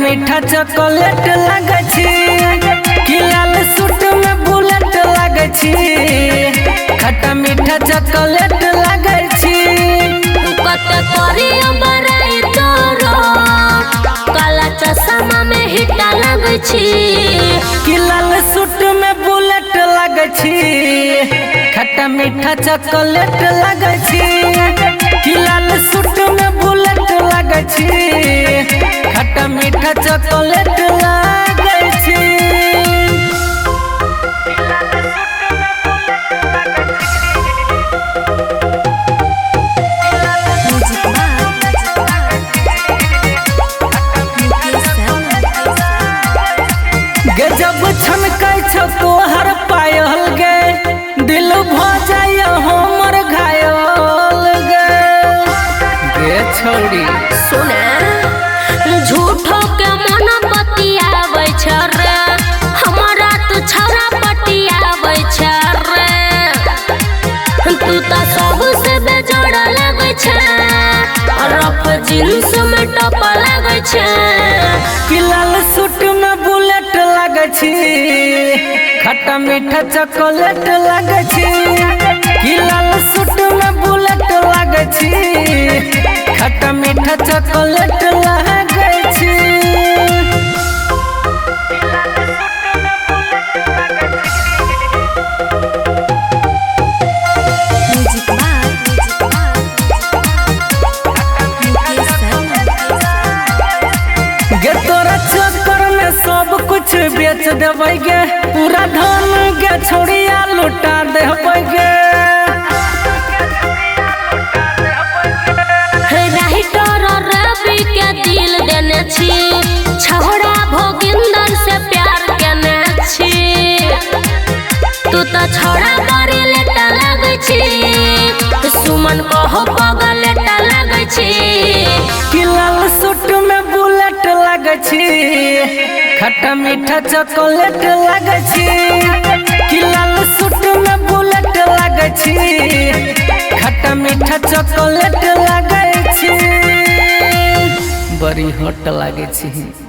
मीठा चॉकलेट लगे छी कि लाल सूट में बुलेट लगे छी। खट्टा मीठा चॉकलेट लगे छी। कत करिया बराई तोरो काला चश्मा में हिटा लगे छी कि लाल सूट में बुलेट लगे छी। खट्टा मीठा चॉकलेट लगे छी कि लाल सूट में बुलेट लगे छी। खट्टा मीठा चॉकलेट लगे छी। गे जब छनकै छौ तोहर पायल गे दिल भ जाय हमर घायल गे छोड़ी सुने झूठो के मन बतियावे छ रे हमरा तू छौरा पटियावे छ रे। तू त सबसे बेजोड़ लगे छ रफ जींस में टप लगे छ कि लाल सूट में बुलेट लगे छी। खट्टा मीठा चॉकलेट लगे छी कि लाल सूट में बुलेट लगे छी। खट्टा मीठा चॉकलेट लगे छी। गे तोरा चक्कर में सब कुछ बेच देबै गे पूरा धन गे छोड़िया लुटा देबै गे। राइटर रवि के दिल देने छी छौड़ा भोगिंदर से प्यार केने छी। तू तो छौड़ा बड़ी लेटा लगे छी सुमन कहो पगल लेटा लगे छी कि लाल सूट में बुलेट लगे छी। खट्टा मीठा चॉकलेट लगे छी कि लाल सूट में बुलेट लगे छी। खट्टा मीठा चॉकलेट लगे छी। बड़ी हॉट लगे छी।